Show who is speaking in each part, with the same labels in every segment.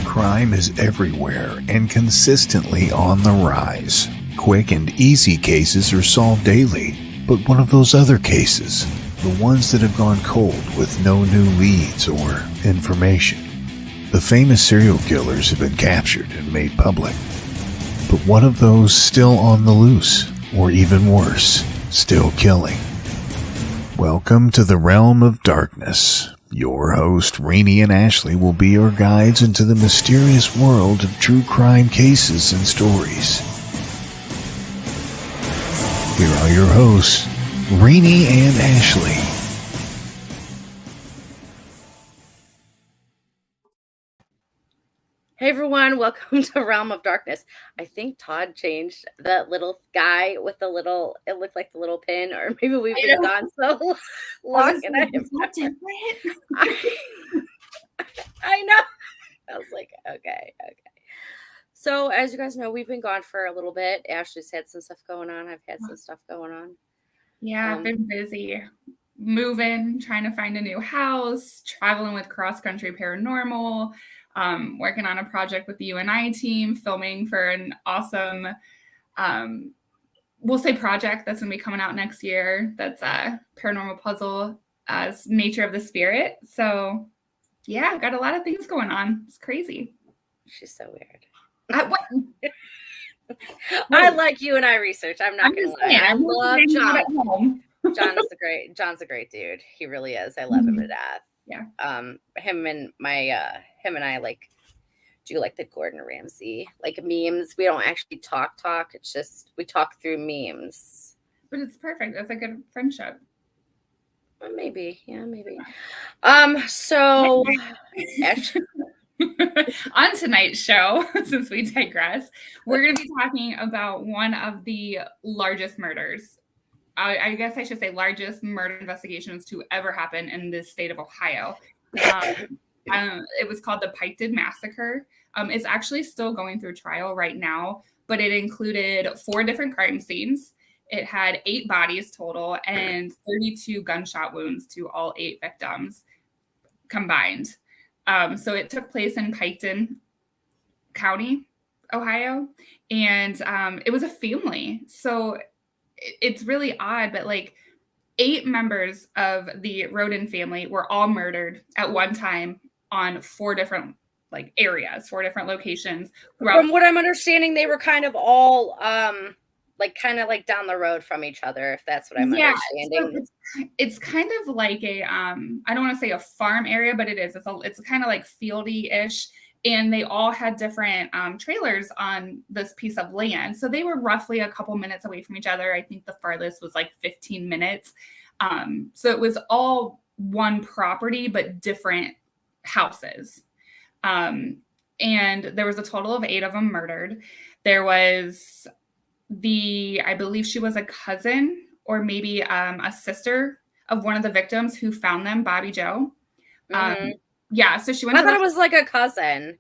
Speaker 1: Crime is everywhere and consistently on the rise. Quick and easy cases are solved daily, but what of those other cases? The ones that have gone cold with no new leads or information. The famous serial killers have been captured and made public. But what of those still on the loose, or even worse, still killing? Welcome to the realm of darkness. Your host, Reeni and Ashley, will be your guides into the mysterious world of true crime cases and stories. Here are your hosts, Reeni and Ashley.
Speaker 2: Hey everyone, welcome to Realm of Darkness. I think Todd changed that little guy with the little, it looked like the little pin, or maybe we've been gone so long and I know. I was like, okay. So as you guys know, we've been gone for a little bit. Ashley's had some stuff going on. I've had some stuff going on.
Speaker 3: Yeah, I've been busy moving, trying to find a new house, traveling with Cross Country Paranormal, working on a project with the UNI team, filming for an awesome, we'll say project that's going to be coming out next year. That's a paranormal puzzle as Nature of the Spirit. So yeah, I've got a lot of things going on. It's crazy.
Speaker 2: She's so weird.
Speaker 3: I
Speaker 2: like UNI research. I'm not going to lie. I love John. John's a great dude. He really is. I love him to death.
Speaker 3: Yeah.
Speaker 2: Him and I like do like the Gordon Ramsay like memes. We don't actually talk. It's just we talk through memes.
Speaker 3: But it's perfect. That's a good friendship.
Speaker 2: Maybe. So actually,
Speaker 3: on tonight's show, since we digress, we're going to be talking about one of the largest murders. I guess I should say largest murder investigations to ever happen in this state of Ohio. It was called the Piketon Massacre. It's actually still going through trial right now, but it included 4 different crime scenes. It had 8 bodies total and 32 gunshot wounds to all 8 victims combined. So it took place in Piketon County, Ohio, and it was a family. So it's really odd, but like 8 members of the Roden family were all murdered at one time on 4 different like areas, 4 different locations.
Speaker 2: From what I'm understanding, they were kind of all kind of like down the road from each other, if that's what I'm understanding.
Speaker 3: So it's kind of like a I don't want to say a farm area, but it is. It's kind of like fieldy-ish. And they all had different trailers on this piece of land. So they were roughly a couple minutes away from each other. I think the farthest was like 15 minutes. So it was all one property, but different houses. And there was a total of 8 of them murdered. There was I believe she was a cousin or maybe a sister of one of the victims who found them, Bobby Joe.
Speaker 2: Mm-hmm.
Speaker 3: Yeah, so she went.
Speaker 2: I thought it was like a cousin.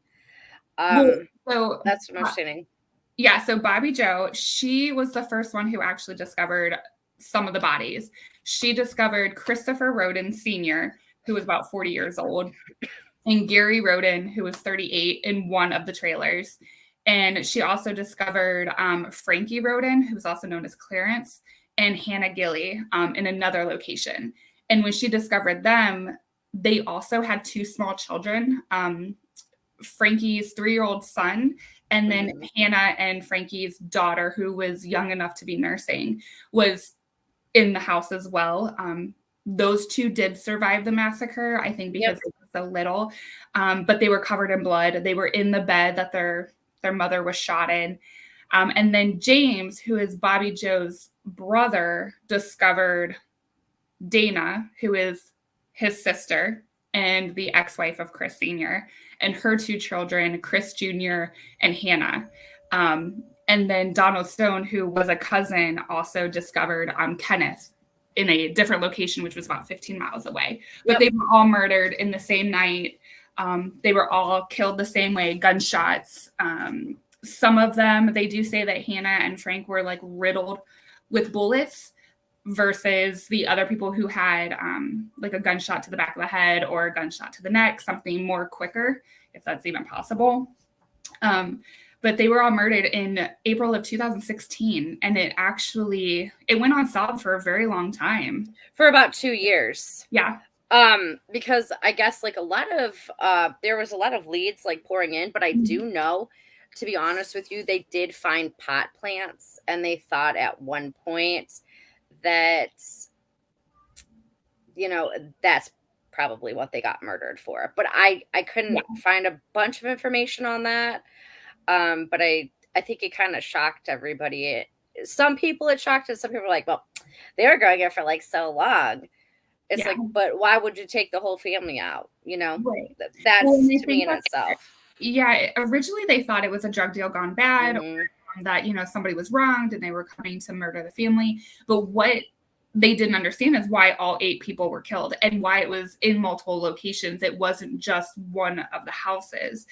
Speaker 3: So
Speaker 2: that's what I'm understanding.
Speaker 3: Yeah, so Bobby Joe, she was the first one who actually discovered some of the bodies. She discovered Christopher Roden Sr., who was about 40 years old, and Gary Roden, who was 38, in one of the trailers. And she also discovered Frankie Roden, who was also known as Clarence, and Hannah Gilly in another location. And when she discovered them, they also had 2 small children, Frankie's 3-year-old son, and then Hannah and Frankie's daughter, who was young enough to be nursing, was in the house as well. Those 2 did survive the massacre, I think because they were so little, but they were covered in blood. They were in the bed that their mother was shot in. And then James, who is Bobby Joe's brother, discovered Dana, who is his sister and the ex-wife of Chris Sr., and her 2 children, Chris Jr. and Hannah. And then Donald Stone, who was a cousin, also discovered Kenneth in a different location, which was about 15 miles away. But they were all murdered in the same night. They were all killed the same way, gunshots. Some of them, they do say that Hannah and Frank were like riddled with bullets versus the other people who had like a gunshot to the back of the head or a gunshot to the neck, something more quicker, if that's even possible. But they were all murdered in April of 2016. And it went unsolved for a very long time.
Speaker 2: For about 2 years.
Speaker 3: Yeah.
Speaker 2: Because I guess like there was a lot of leads like pouring in, but I do know, to be honest with you, they did find pot plants, and they thought at one point that, that's probably what they got murdered for. But I couldn't find a bunch of information on that. But I think it kind of shocked everybody. Some people it shocked, and some people were like, well, they were going there for like so long. It's like, but why would you take the whole family out?
Speaker 3: Right.
Speaker 2: That's to me in itself.
Speaker 3: Yeah. Originally they thought it was a drug deal gone bad, or that, somebody was wronged and they were coming to murder the family. But what they didn't understand is why all 8 people were killed and why it was in multiple locations. It wasn't just one of the houses.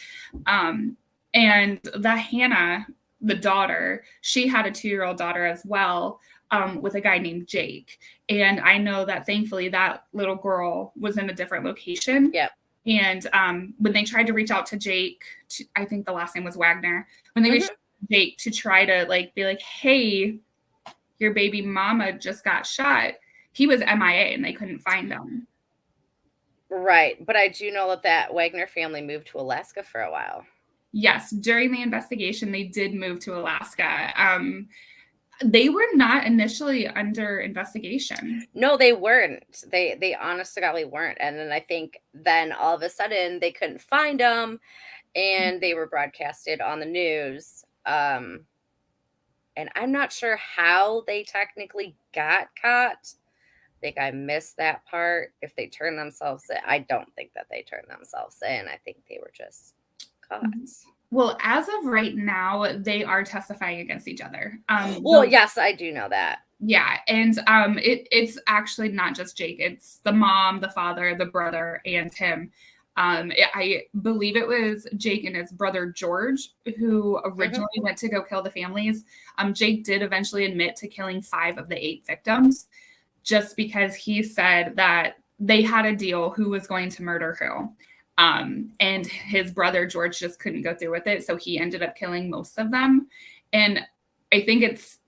Speaker 3: And the Hannah, the daughter, she had a 2-year-old daughter as well, with a guy named Jake. And I know that thankfully that little girl was in a different location.
Speaker 2: Yep.
Speaker 3: And when they tried to reach out to Jake, I think the last name was Wagner, when they reached out to Jake to try to be like, hey, your baby mama just got shot, he was MIA and they couldn't find him.
Speaker 2: Right. But I do know that Wagner family moved to Alaska for a while.
Speaker 3: Yes. During the investigation, they did move to Alaska. They were not initially under investigation.
Speaker 2: No, they weren't. They honest to God, they weren't. And then I think then all of a sudden they couldn't find them, and they were broadcasted on the news. And I'm not sure how they technically got caught. I think I missed that part. If they turned themselves in, I don't think that they turned themselves in. I think they were just caught.
Speaker 3: Well, as of right now, they are testifying against each other.
Speaker 2: Yes, I do know that.
Speaker 3: Yeah. And it's actually not just Jake. It's the mom, the father, the brother, and him. I believe it was Jake and his brother, George, who originally went to go kill the families. Jake did eventually admit to killing 5 of the 8 victims, just because he said that they had a deal who was going to murder who. And his brother, George, just couldn't go through with it. So he ended up killing most of them. And I think it's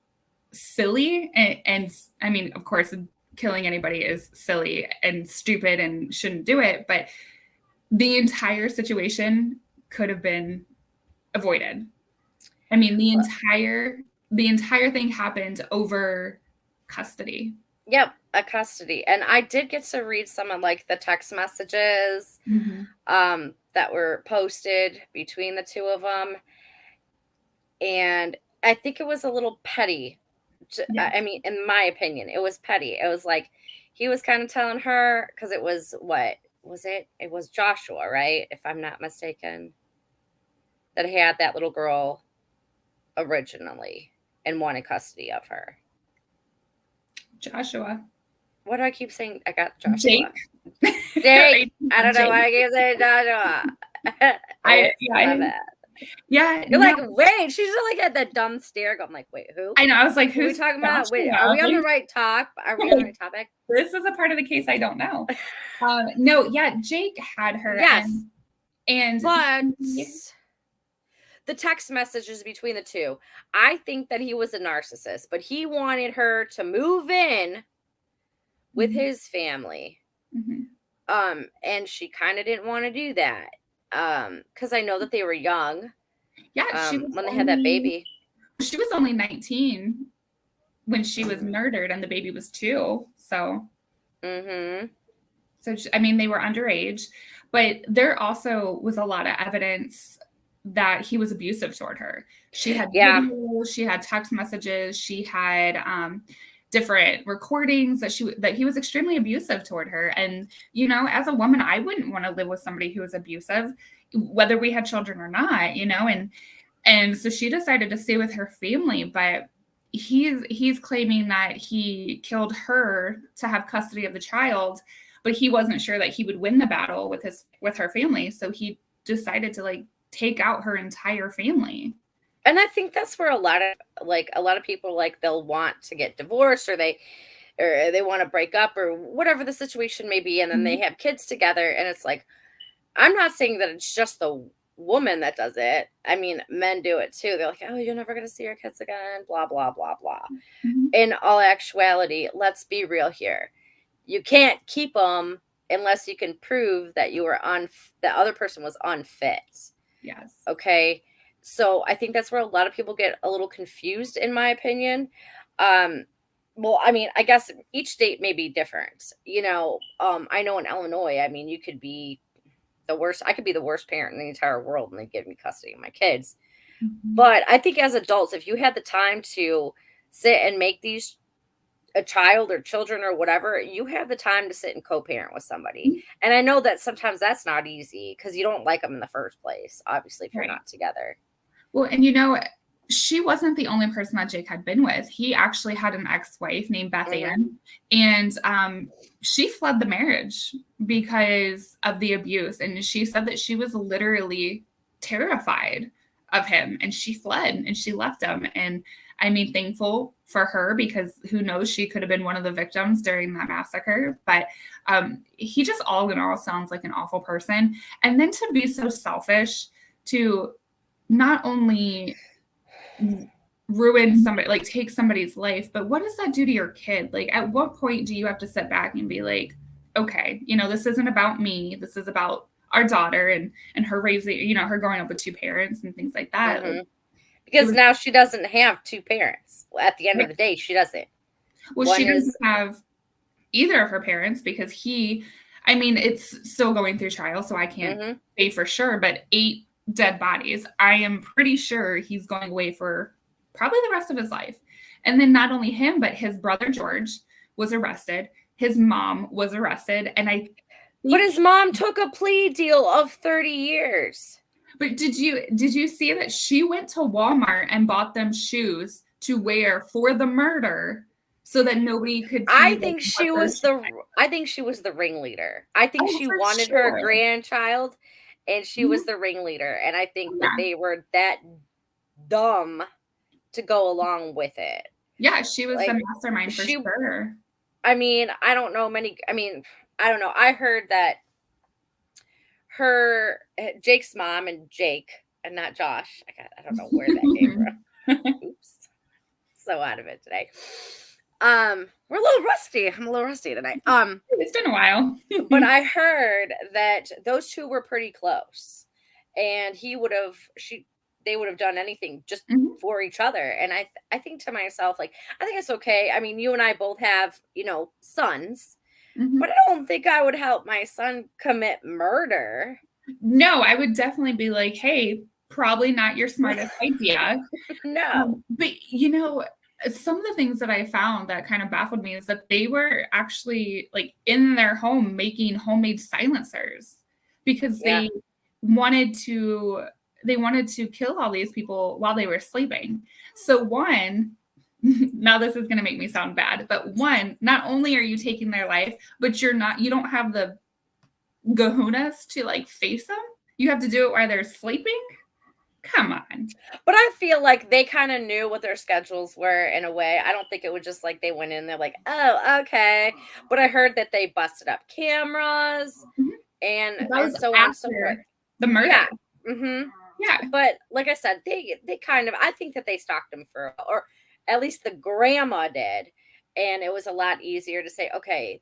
Speaker 3: silly. And I mean, of course, killing anybody is silly and stupid and shouldn't do it. But the entire situation could have been avoided. I mean, the entire thing happened over custody.
Speaker 2: Yep, a custody. And I did get to read some of the text messages that were posted between the 2 of them. And I think it was a little petty. Yeah. I mean, in my opinion, it was petty. It was like he was kind of telling her, because it was it was Joshua, right? If I'm not mistaken, that had that little girl originally and wanted custody of her.
Speaker 3: Joshua.
Speaker 2: What do I keep saying? I got Joshua.
Speaker 3: Jake.
Speaker 2: I don't know why I keep saying Joshua. I love it.
Speaker 3: Yeah.
Speaker 2: You're like, wait, she's like at that dumb stare. I'm like, wait, who?
Speaker 3: I know. I was like,
Speaker 2: who's talking about? Wait, are we on the right talk? Are we on the right topic?
Speaker 3: This is a part of the case I don't know. No, yeah, Jake had her.
Speaker 2: Yes.
Speaker 3: But
Speaker 2: the text messages between the 2, I think that he was a narcissist, but he wanted her to move in with his family. And she kind of didn't want to do that. Because I know that they were young.
Speaker 3: Yeah,
Speaker 2: when they had that baby.
Speaker 3: She was only 19 when she was murdered, and the baby was 2. So, so I mean, they were underage, but there also was a lot of evidence that he was abusive toward her. She had videos, she had text messages, she had different recordings that he was extremely abusive toward her. And, you know, as a woman, I wouldn't want to live with somebody who was abusive, whether we had children or not, you know, and so she decided to stay with her family, but he's claiming that he killed her to have custody of the child, but he wasn't sure that he would win the battle with her family. So he decided to like take out her entire family.
Speaker 2: And I think that's where a lot of people, like, they'll want to get divorced, or they want to break up, or whatever the situation may be, and then they have kids together, and it's like, I'm not saying that it's just the woman that does it. I mean, men do it too. They're like, oh, you're never going to see your kids again, blah, blah, blah, blah. In all actuality, let's be real here. You can't keep them unless you can prove that the other person was unfit.
Speaker 3: Yes.
Speaker 2: Okay. So I think that's where a lot of people get a little confused, in my opinion. Well, I mean, I guess each state may be different. You know, I know in Illinois, I mean, you could be the worst. I could be the worst parent in the entire world, and they give me custody of my kids. But I think as adults, if you had the time to sit and make these a child or children or whatever, you have the time to sit and co-parent with somebody. And I know that sometimes that's not easy because you don't like them in the first place, obviously, if you're not together.
Speaker 3: Well, and you know, she wasn't the only person that Jake had been with. He actually had an ex-wife named Beth Ann, and she fled the marriage because of the abuse. And she said that she was literally terrified of him, and she fled and she left him. And I mean, thankful for her, because who knows, she could have been one of the victims during that massacre. But he just all in all sounds like an awful person. And then to be so selfish to not only ruin somebody, like take somebody's life, but what does that do to your kid? Like, at what point do you have to sit back and be like, okay, you know, this isn't about me. This is about our daughter and her raising, you know, her growing up with two parents and things like that. Like,
Speaker 2: because now she doesn't have two parents. At the end of the day, she doesn't.
Speaker 3: Well, she doesn't have either of her parents, because it's still going through trial, so I can't say for sure, but 8 dead bodies. I am pretty sure he's going away for probably the rest of his life. And then not only him, but his brother George was arrested. His mom was arrested. But
Speaker 2: his mom took a plea deal of 30 years.
Speaker 3: But did you see that she went to Walmart and bought them shoes to wear for the murder so that nobody could see?
Speaker 2: I think she was the ringleader. I think she wanted her grandchild, and she was the ringleader. And I think that they were that dumb to go along with it.
Speaker 3: Yeah, she was the mastermind for sure.
Speaker 2: I mean, I don't know. I heard that Jake's mom and Jake, and not Josh. I don't know where that came from. Oops. So out of it today. We're a little rusty. I'm a little rusty tonight.
Speaker 3: It's been a while.
Speaker 2: But I heard that those two were pretty close, and they would have done anything just for each other. And I think to myself, like, I think it's okay. I mean, you and I both have, you know, sons. But I don't think I would help my son commit murder.
Speaker 3: No, I would definitely be like, hey, probably not your smartest idea.
Speaker 2: No.
Speaker 3: But, you know, some of the things that I found that kind of baffled me is that they were actually, like, in their home making homemade silencers because they wanted to kill all these people while they were sleeping. So one, now this is going to make me sound bad, but one, not only are you taking their life, but you don't have the kahunas to like face them. You have to do it while they're sleeping. Come on.
Speaker 2: But I feel like they kind of knew what their schedules were in a way. I don't think it was just like they went in there like, oh, okay. But I heard that they busted up cameras and so on and so forth.
Speaker 3: The murder.
Speaker 2: Yeah. Yeah. But like I said, they kind of, I think that they stalked him or at least the grandma did. And it was a lot easier to say, okay,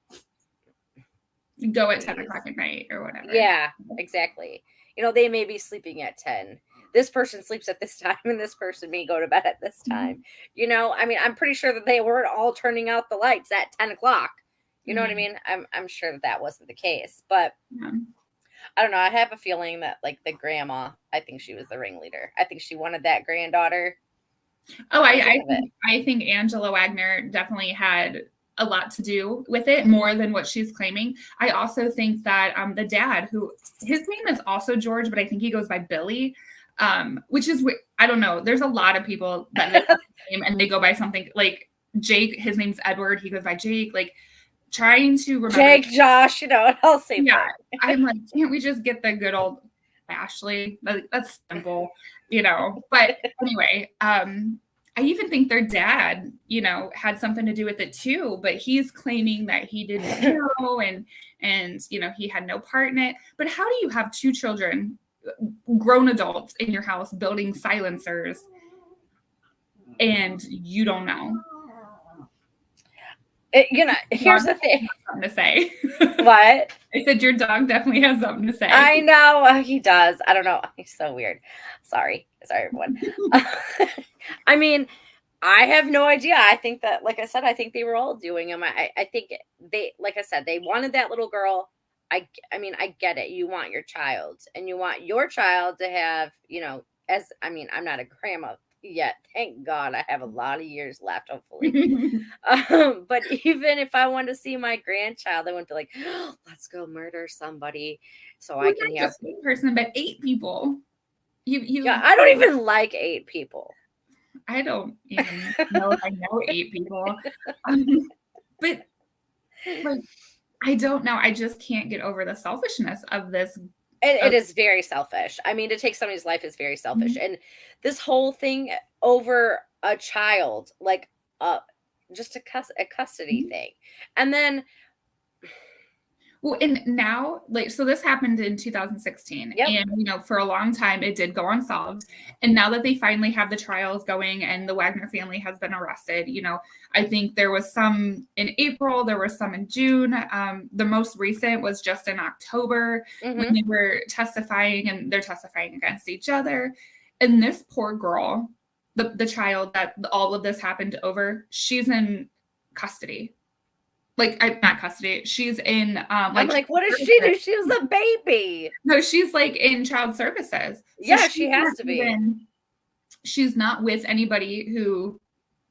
Speaker 3: go at 10 o'clock at night or whatever.
Speaker 2: Yeah, exactly. You know, they may be sleeping at 10. This person sleeps at this time and this person may go to bed at this time. You know, I mean, I'm pretty sure that they weren't all turning out the lights at 10 o'clock. You know what I mean? I'm sure that wasn't the case. But I don't know. I have a feeling that, like, the grandma, I think she was the ringleader. I think she wanted that granddaughter.
Speaker 3: Oh, I think Angela Wagner definitely had a lot to do with it, more than what she's claiming. I also think that the dad, who his name is also George, but I think he goes by Billy, which is, I don't know. There's a lot of people that know his name and they go by something like Jake. His name's Edward. He goes by Jake. Like, trying to remember
Speaker 2: Jake, Josh, you know, I'll say.
Speaker 3: Yeah, I'm like, can't we just get the good old Ashley? That's simple, you know. But anyway, I even think their dad, you know, had something to do with it too. But he's claiming that he didn't know, and you know, he had no part in it. But how do you have two children, grown adults, in your house building silencers, and you don't know?
Speaker 2: You know, here's the thing.
Speaker 3: Something to say.
Speaker 2: What?
Speaker 3: I said your dog definitely has something to say.
Speaker 2: I know he does. I don't know. He's so weird. Sorry, everyone. I mean, I have no idea. I think that, like I said, I think they were all doing them. I think they, like I said, they wanted that little girl. I mean, I get it. You want your child, and you want your child to have, you know, I'm not a grandma yet. Thank God, I have a lot of years left, hopefully. But even if I want to see my grandchild, I wouldn't be like, oh, let's go murder somebody so I can have
Speaker 3: one person, but 8 people.
Speaker 2: Yeah, I don't even like 8 people.
Speaker 3: I don't even know if I know 8 people. But like, I don't know. I just can't get over the selfishness of this.
Speaker 2: It is very selfish. I mean, to take somebody's life is very selfish. Mm-hmm. And this whole thing over a child, like just a custody mm-hmm. thing. And then,
Speaker 3: well, and now, like, so this happened in 2016, yep. And, you know, for a long time, it did go unsolved. And now that they finally have the trials going and the Wagner family has been arrested, you know, I think there was some in April, there was some in June. The most recent was just in October mm-hmm. when they were testifying, and they're testifying against each other. And this poor girl, the child that all of this happened over, she's in custody. Like, not custody. She's in
Speaker 2: I'm like, what does she do? She was a baby.
Speaker 3: No, she's like in child services. So
Speaker 2: yeah, she has to be.
Speaker 3: She's not with anybody who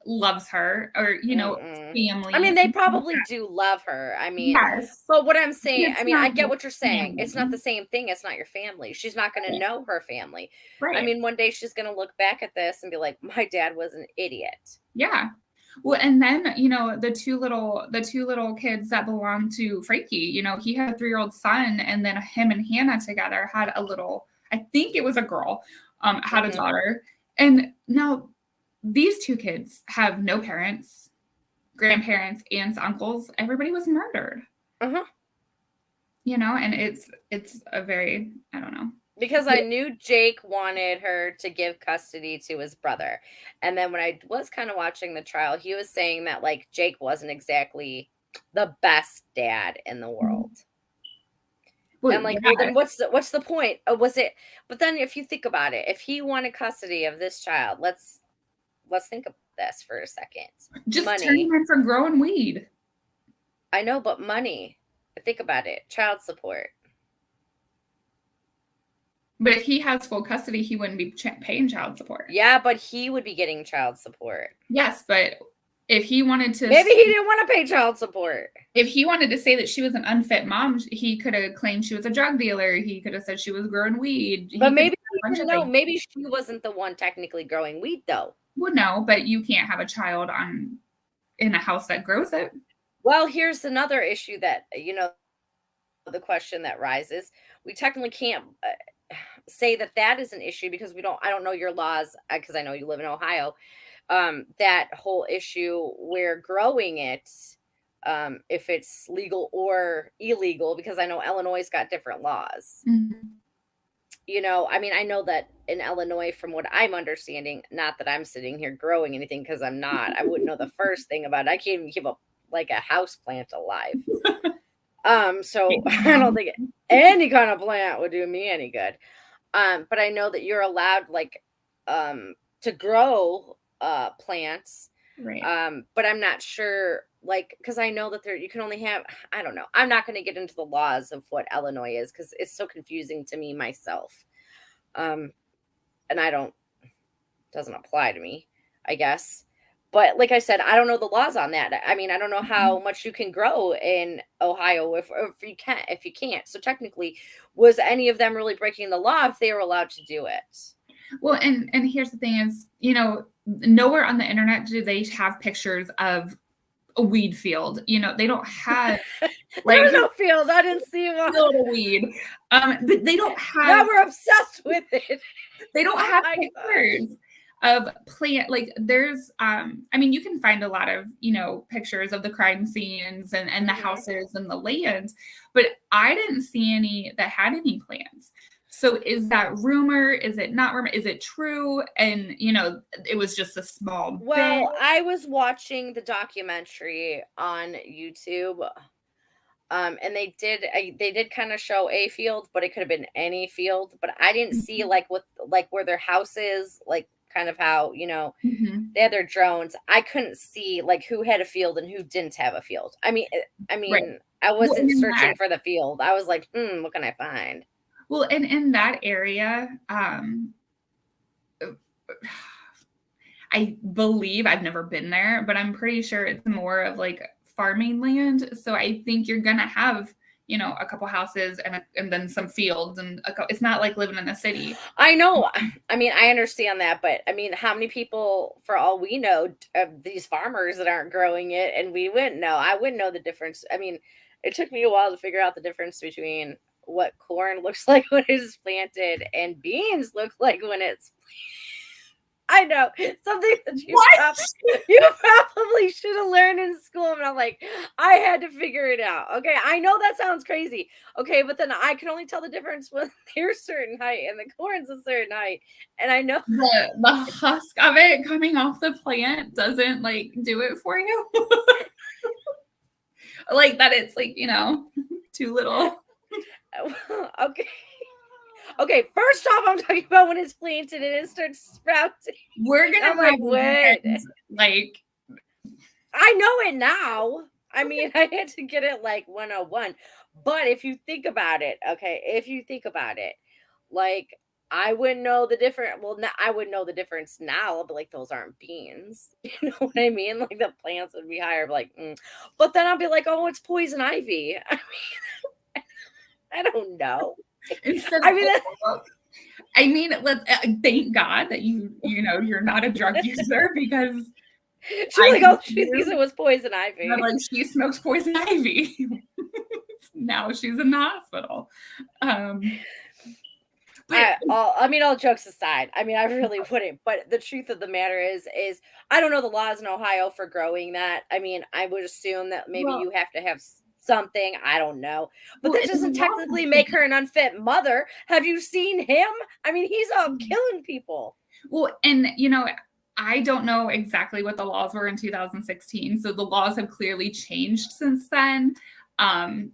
Speaker 3: loves her, or, you know, family.
Speaker 2: I mean, they probably do love her. I mean, yes. But what I'm saying, I mean, I get what you're saying. Family. It's not the same thing. It's not your family. She's not going to know her family. Right. I mean, one day she's going to look back at this and be like, my dad was an idiot.
Speaker 3: Yeah. Well, and then, you know, the two little kids that belong to Frankie, you know, he had a 3-year-old son, and then him and Hannah together had a little, I think it was a girl, had a daughter. And now these 2 kids have no parents, grandparents, aunts, uncles. Everybody was murdered. Uh-huh. You know, and it's a very, I don't know.
Speaker 2: Because I knew Jake wanted her to give custody to his brother. And then when I was kind of watching the trial, he was saying that, like, Jake wasn't exactly the best dad in the world. Well, and like, yeah. Well, then what's the point? Was it? But then if you think about it, if he wanted custody of this child, let's think of this for a second.
Speaker 3: Just turn him in for growing weed.
Speaker 2: I know, but money. Think about it. Child support.
Speaker 3: But if he has full custody, he wouldn't be paying child support.
Speaker 2: Yeah, but he would be getting child support.
Speaker 3: Yes, but if he wanted to...
Speaker 2: Maybe he didn't want to pay child support.
Speaker 3: If he wanted to say that she was an unfit mom, he could have claimed she was a drug dealer. He could have said she was growing weed.
Speaker 2: But maybe she wasn't the one technically growing weed, though.
Speaker 3: Well, no, but you can't have a child in a house that grows it.
Speaker 2: Well, here's another issue that, you know, the question that rises. We technically can't... say that is an issue because I don't know your laws, because I know you live in Ohio, that whole issue where growing it, if it's legal or illegal, because I know Illinois got different laws. Mm-hmm. You know, I mean, I know that in Illinois, from what I'm understanding, not that I'm sitting here growing anything, because I'm not, I wouldn't know the first thing about it. I can't even keep a house plant alive. So I don't think any kind of plant would do me any good. But I know that you're allowed, like, to grow plants. Right. But I'm not sure, like, because I know that you can only have, I don't know. I'm not going to get into the laws of what Illinois is, because it's so confusing to me myself. And doesn't apply to me. I guess. But like I said, I don't know the laws on that. I mean, I don't know how much you can grow in Ohio if you can't. So technically, was any of them really breaking the law if they were allowed to do it?
Speaker 3: Well, and here's the thing is, nowhere on the internet do they have pictures of a weed field. They don't have
Speaker 2: There's no field. I didn't see one.
Speaker 3: Field of weed. But they don't have.
Speaker 2: Now we're obsessed with it.
Speaker 3: They don't have pictures of plant. Like there's, you can find a lot of pictures of the crime scenes and the houses and the land, but I didn't see any that had any plants. So is that rumor? Is it not rumor? Is it true? And, it was just a small bit.
Speaker 2: I was watching the documentary on YouTube, and they did kind of show a field, but it could have been any field. But I didn't see where their house is, like kind of how, they had their drones. I couldn't see like who had a field and who didn't have a field. I mean, right. I wasn't searching for the field. I was like, what can I find?
Speaker 3: Well, and in that area, I believe I've never been there, but I'm pretty sure it's more of like farming land. So I think you're going to have, a couple houses and then some fields it's not like living in the city.
Speaker 2: I know. I mean, I understand that, but I mean, how many people, for all we know, of these farmers that aren't growing it, and we wouldn't know. I wouldn't know the difference. I mean, it took me a while to figure out the difference between what corn looks like when it's planted and beans look like when it's I know something that you probably should have learned in school, and I'm like, I had to figure it out. Okay, I know that sounds crazy. Okay, but then I can only tell the difference when they're a certain height and the corn's a certain height, and I know
Speaker 3: the husk of it coming off the plant doesn't do it for you. Like that, it's too little.
Speaker 2: Okay, first off, I'm talking about when it's planted and it starts sprouting.
Speaker 3: We're gonna have
Speaker 2: what? I know it now. I mean, I had to get it 101. But if you think about it, I wouldn't know the difference. Well, I would know the difference now. I'll be like, those aren't beans. You know what I mean? Like the plants would be higher. But then I'll be like, oh, it's poison ivy. I mean, I don't know.
Speaker 3: Let's thank God that you're not a drug user, because
Speaker 2: she thinks it was poison ivy.
Speaker 3: She smokes poison ivy. Now she's in the hospital.
Speaker 2: All jokes aside, I mean, I really wouldn't. But the truth of the matter is I don't know the laws in Ohio for growing that. I mean, I would assume that maybe you have to have something. I don't know. But that doesn't technically make her an unfit mother. Have you seen him? I mean, he's killing people.
Speaker 3: Well, and I don't know exactly what the laws were in 2016. So the laws have clearly changed since then. I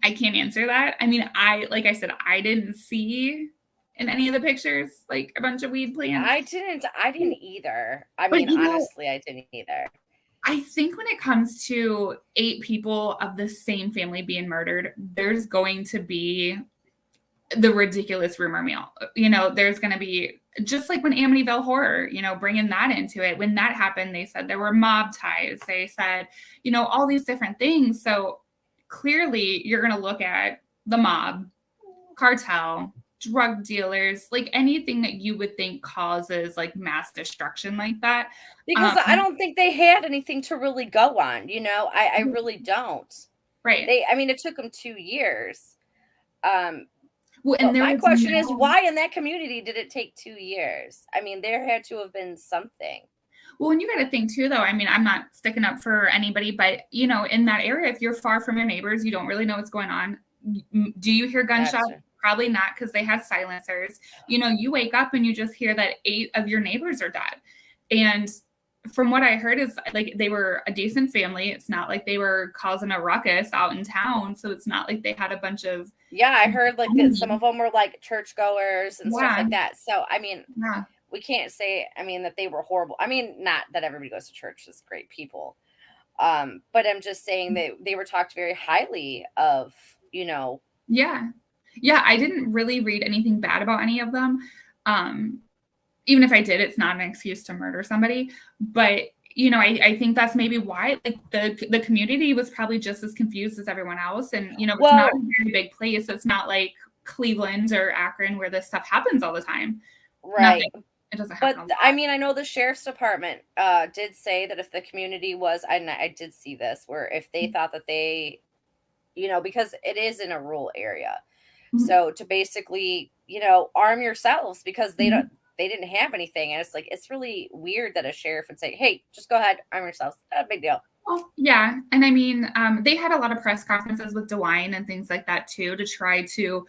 Speaker 3: can't answer that. I mean, like I said, I didn't see in any of the pictures a bunch of weed plants.
Speaker 2: I didn't either. I mean, honestly, I didn't either.
Speaker 3: I think when it comes to 8 people of the same family being murdered, there's going to be the ridiculous rumor mill. There's going to be, just like when Amityville Horror, bringing that into it. When that happened, they said there were mob ties. They said, all these different things. So clearly you're going to look at the mob, cartel, drug dealers, anything that you would think causes mass destruction like that.
Speaker 2: Because I don't think they had anything to really go on. I really don't.
Speaker 3: Right.
Speaker 2: It took them 2 years.
Speaker 3: Well, and
Speaker 2: my question is, why in that community did it take 2 years? I mean, there had to have been something.
Speaker 3: Well, and you got to think too, though. I mean, I'm not sticking up for anybody, but in that area, if you're far from your neighbors, you don't really know what's going on. Do you hear gunshots? Gotcha. Probably not, because they have silencers. You wake up and you just hear that 8 of your neighbors are dead. And from what I heard is they were a decent family. It's not like they were causing a ruckus out in town. So it's not like they had a bunch of.
Speaker 2: Yeah, I heard that some of them were churchgoers and stuff like that. So, I mean, we can't say, that they were horrible. I mean, not that everybody goes to church is great people. But I'm just saying that they were talked very highly of,
Speaker 3: Yeah. Yeah, I didn't really read anything bad about any of them. even if I did, it's not an excuse to murder somebody. But you know, I think that's maybe why, like, the community was probably just as confused as everyone else. And you know, it's not a very big place. It's not like Cleveland or Akron where this stuff happens all the time.
Speaker 2: Right.
Speaker 3: It doesn't happen.
Speaker 2: But I mean, I know the sheriff's department did say that if the community was, I did see this, where if they thought that they, you know, because it is in a rural area, so to basically, you know, arm yourselves, because they didn't have anything. And it's like, it's really weird that a sheriff would say, hey, just go ahead, arm yourselves. Not a big deal.
Speaker 3: Well, yeah. And I mean, they had a lot of press conferences with DeWine and things like that too, to try to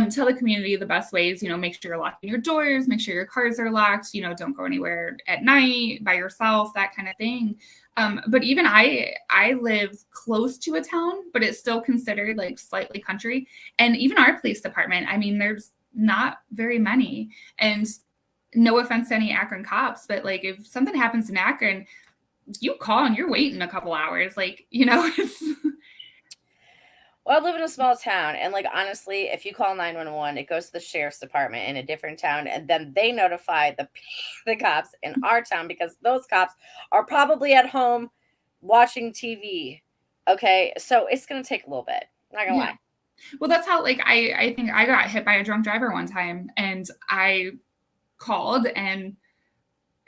Speaker 3: tell the community the best ways, you know, make sure you're locking your doors, make sure your cars are locked, you know, don't go anywhere at night by yourself, that kind of thing. But even I live close to a town, but it's still considered like slightly country. And even our police department, I mean, there's not very many. And no offense to any Akron cops, but like if something happens in Akron, you call and you're waiting a couple hours. Like, you know, it's...
Speaker 2: Well, I live in a small town, and like, honestly, if you call 911, it goes to the sheriff's department in a different town, and then they notify the cops in our town, because those cops are probably at home watching TV. Okay, so it's gonna take a little bit. I'm not gonna lie.
Speaker 3: Well, that's how, like, I think I got hit by a drunk driver one time, and I called, and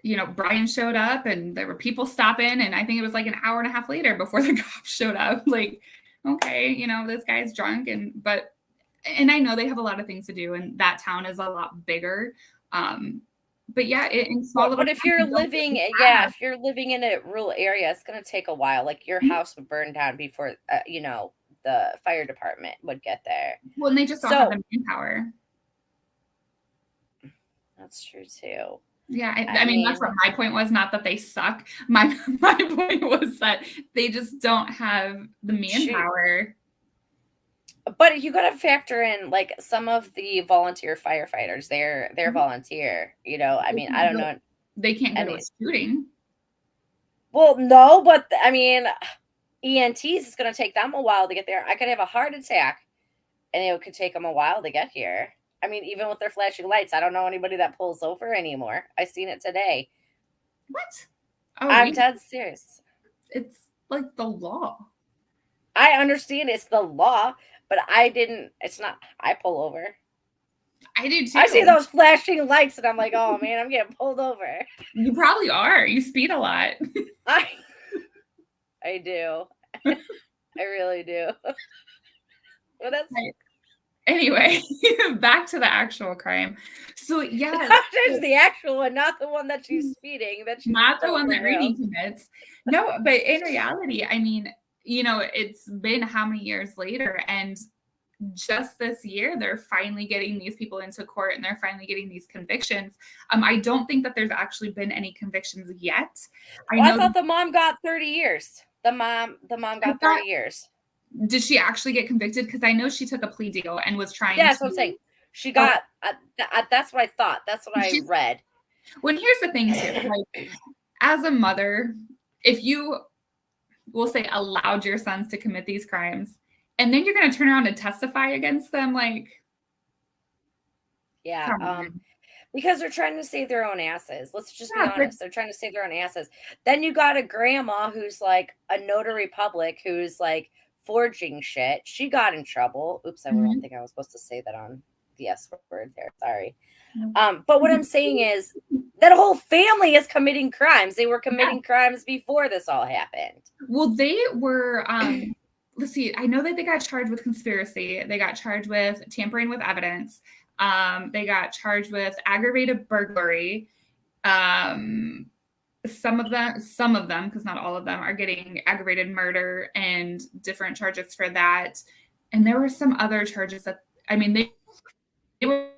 Speaker 3: you know, Brian showed up, and there were people stopping, and I think it was like an hour and a half later before the cops showed up. Like, okay, you know, this guy's drunk, and I know they have a lot of things to do, and that town is a lot bigger. But yeah, in small.
Speaker 2: But if you're living, if you're living in a rural area, it's gonna take a while. Like, your house would burn down before you know, the fire department would get there.
Speaker 3: Well, and they just don't have the manpower.
Speaker 2: That's true too.
Speaker 3: Yeah, I mean, that's what my point was. Not that they suck. My point was that they just don't have the manpower.
Speaker 2: But you got to factor in, like, some of the volunteer firefighters. They're volunteer. You know, I mean, I don't know.
Speaker 3: They can't go to a shooting.
Speaker 2: Well, no, but I mean, EMTs, is going to take them a while to get there. I could have a heart attack, and it could take them a while to get here. I mean, even with their flashing lights, I don't know anybody that pulls over anymore. I seen it today.
Speaker 3: What?
Speaker 2: Oh, I'm dead serious.
Speaker 3: It's like the law.
Speaker 2: I understand it's the law, but it's not, I pull over.
Speaker 3: I do too.
Speaker 2: I see those flashing lights and I'm like, oh man, I'm getting pulled over.
Speaker 3: You probably are. You speed a lot.
Speaker 2: I do. I really do. Well, that's...
Speaker 3: Anyway, back to the actual crime. So yeah,
Speaker 2: there's the actual one, not the one that she's speeding.
Speaker 3: Not the one that Reeni commits. No, but in reality, I mean, you know, it's been how many years later, and just this year, they're finally getting these people into court, and they're finally getting these convictions. I don't think that there's actually been any convictions yet.
Speaker 2: I thought the mom got 30 years. The mom got 30 years.
Speaker 3: Did she actually get convicted? Because I know she took a plea deal and was trying.
Speaker 2: Yeah, that's what I'm saying. She got. That's what I thought. That's what I read.
Speaker 3: Well, here's the thing too. Like, as a mother, if you, will say, allowed your sons to commit these crimes, and then you're going to turn around and testify against them, like.
Speaker 2: Yeah. Because they're trying to save their own asses. Let's just be honest. They're trying to save their own asses. Then you got a grandma who's like a notary public, who's like forging shit. She got in trouble. Oops, I don't think I was supposed to say that on the S word there. Sorry. But what I'm saying is that whole family is committing crimes. They were committing crimes before this all happened.
Speaker 3: Well, they were, let's see, I know that they got charged with conspiracy. They got charged with tampering with evidence. They got charged with aggravated burglary. Some of them, because not all of them, are getting aggravated murder and different charges for that. And there were some other charges that, I mean, they were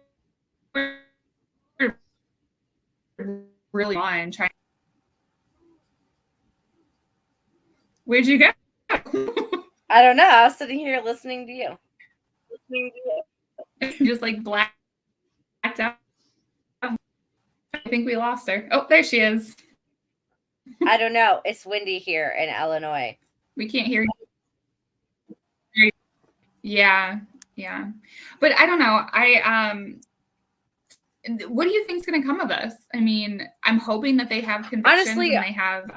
Speaker 3: really on trying. Where'd you go?
Speaker 2: I don't know. I was sitting here listening to you.
Speaker 3: Just like blacked out. I think we lost her. Oh, there she is.
Speaker 2: I don't know. It's windy here in Illinois.
Speaker 3: We can't hear you. Yeah. But I don't know. what do you think is going to come of this? I mean, I'm hoping that they have convictions.
Speaker 2: Honestly,
Speaker 3: and they have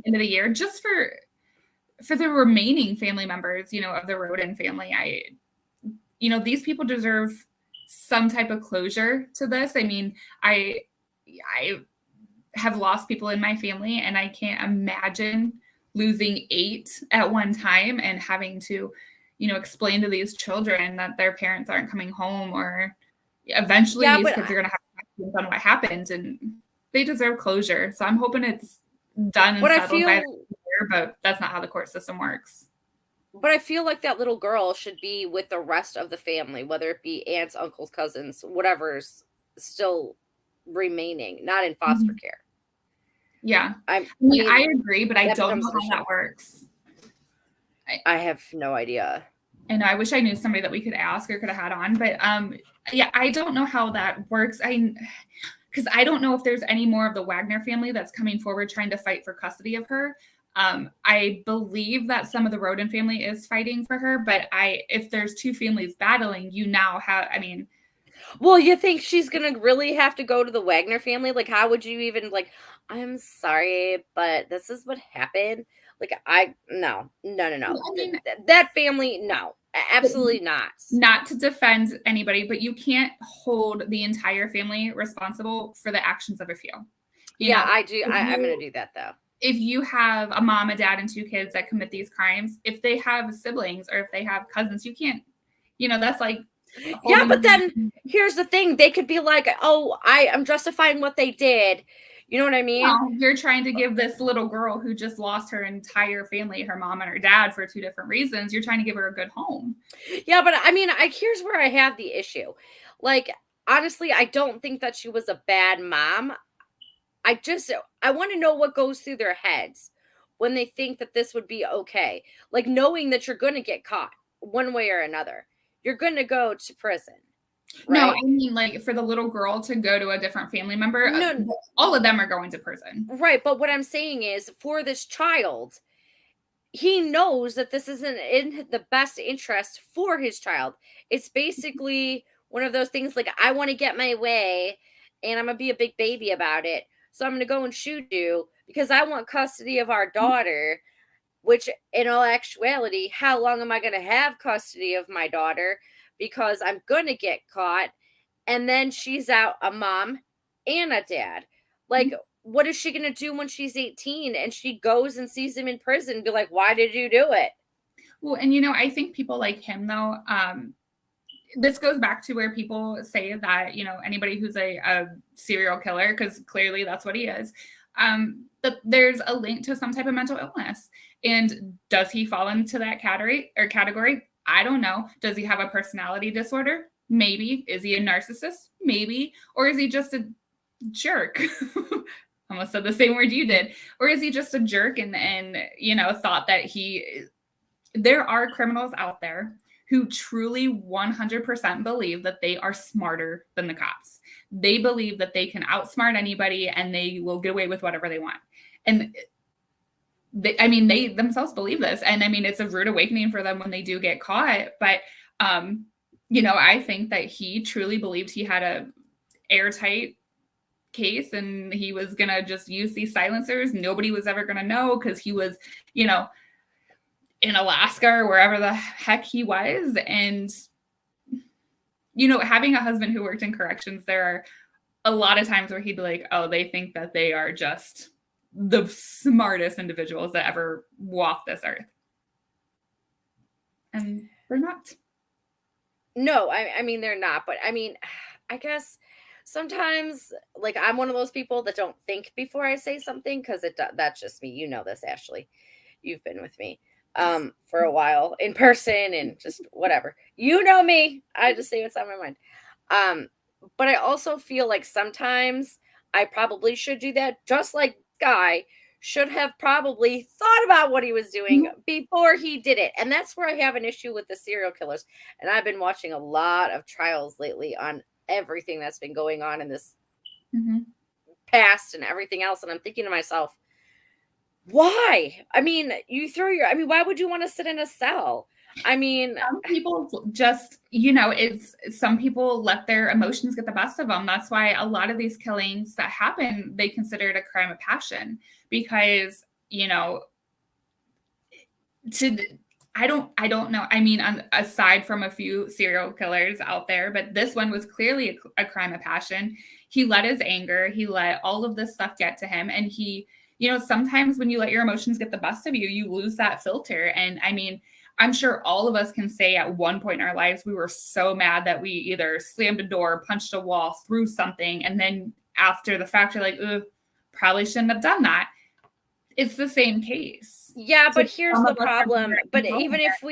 Speaker 3: end of the year just for the remaining family members, of the Roden family. These people deserve some type of closure to this. I mean, I have lost people in my family, and I can't imagine losing 8 at one time and having to, explain to these children that their parents aren't coming home, or eventually these kids are going to have questions on what happened, and they deserve closure. So I'm hoping it's done and settled by the year, but that's not how the court system works.
Speaker 2: But I feel like that little girl should be with the rest of the family, whether it be aunts, uncles, cousins, whatever's still remaining, not in foster care.
Speaker 3: Yeah. I mean, I agree, but I don't know how that works.
Speaker 2: I have no idea.
Speaker 3: And I wish I knew somebody that we could ask or could have had on, but yeah, I don't know how that works. Because I don't know if there's any more of the Wagner family that's coming forward trying to fight for custody of her. I believe that some of the Roden family is fighting for her, but if there's 2 families battling, you now have,
Speaker 2: well, you think she's going to really have to go to the Wagner family? Like, how would you even, like, I'm sorry, but this is what happened. Like, no. I mean, that family, no, absolutely not.
Speaker 3: Not to defend anybody, but you can't hold the entire family responsible for the actions of a few.
Speaker 2: I do. I'm going to do that, though.
Speaker 3: If you have a mom, a dad, and 2 kids that commit these crimes, if they have siblings or if they have cousins, you can't, that's like.
Speaker 2: Yeah, but then here's the thing. They could be like, oh, I'm justifying what they did. You know what I mean?
Speaker 3: No, you're trying to give this little girl who just lost her entire family, her mom and her dad, for 2 different reasons. You're trying to give her a good home.
Speaker 2: Yeah, but I mean, here's where I have the issue. Like, honestly, I don't think that she was a bad mom. I want to know what goes through their heads when they think that this would be okay. Like, knowing that you're going to get caught one way or another. You're going to go to prison. Right?
Speaker 3: No, I mean, like, for the little girl to go to a different family member, all of them are going to prison.
Speaker 2: Right. But what I'm saying is, for this child, he knows that this isn't in the best interest for his child. It's basically one of those things like, I want to get my way and I'm going to be a big baby about it. So I'm going to go and shoot you because I want custody of our daughter. Which, in all actuality, how long am I going to have custody of my daughter? Because I'm going to get caught. And then she's out a mom and a dad. Like, what is she going to do when she's 18 and she goes and sees him in prison and be like, why did you do it?
Speaker 3: Well, and, I think people like him, though, this goes back to where people say that, anybody who's a serial killer, because clearly that's what he is, that there's a link to some type of mental illness. And does he fall into that category? I don't know. Does he have a personality disorder? Maybe. Is he a narcissist? Maybe. Or is he just a jerk? Almost said the same word you did. Or is he just a jerk and thought that there are criminals out there who truly 100% believe that they are smarter than the cops. They believe that they can outsmart anybody and they will get away with whatever they want. And they themselves believe this. And it's a rude awakening for them when they do get caught. But, I think that he truly believed he had a airtight case and he was going to just use these silencers. Nobody was ever going to know because he was, in Alaska or wherever the heck he was. And, having a husband who worked in corrections, there are a lot of times where he'd be like, oh, they think that they are just the smartest individuals that ever walked this earth. And they're not.
Speaker 2: No, they're not. But I guess sometimes, like, I'm one of those people that don't think before I say something because that's just me. You know this, Ashley. You've been with me for a while in person and just whatever. You know me. I just say what's on my mind. But I also feel like sometimes I probably should do that, just like Guy should have probably thought about what he was doing before he did it. And that's where I have an issue with the serial killers. And I've been watching a lot of trials lately on everything that's been going on in this past and everything else. And I'm thinking to myself, why? Why would you want to sit in a cell? I mean,
Speaker 3: some people just, it's some people let their emotions get the best of them. That's why a lot of these killings that happen, they consider it a crime of passion because, I don't know. I mean, aside from a few serial killers out there, but this one was clearly a crime of passion. He let his anger, he let all of this stuff get to him. And he, sometimes when you let your emotions get the best of you, you lose that filter. And I mean, I'm sure all of us can say at one point in our lives, we were so mad that we either slammed a door, punched a wall, threw something. And then after the fact, you're like, ugh, probably shouldn't have done that. It's the same case.
Speaker 2: Yeah, but here's the problem. But even if